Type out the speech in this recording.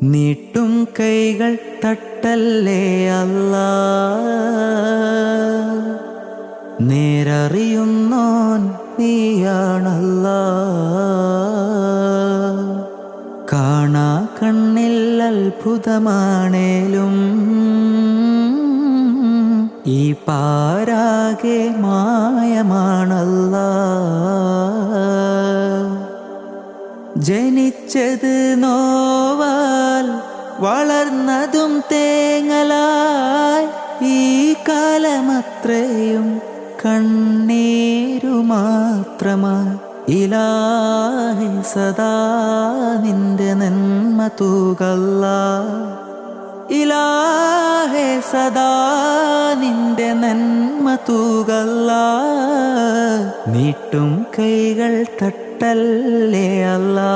നീട്ടും കൈകൾ തട്ടല്ലേ അല്ലാ, നേരറിയുന്നോൻ നീയാണല്ലാ. കാണാ കണ്ണിൽ അത്ഭുതമാണേലും ഈ പാരാകെ മായമാണല്ലാ. ജനിച്ചത് നോവാൽ വളർന്നതും തേങ്ങലായി, ഈ കാലമത്രയും കണ്ണീരു മാത്രമായി. ഇലാഹി സദാ നിന്റെ നന്മ തൂകല്ലാ, ഇലാഹെ സദാ നിന്റെ നന്മ തൂകല്ലാ. നീട്ടും കൈകൾ തട്ടല്ലേ അല്ലാ.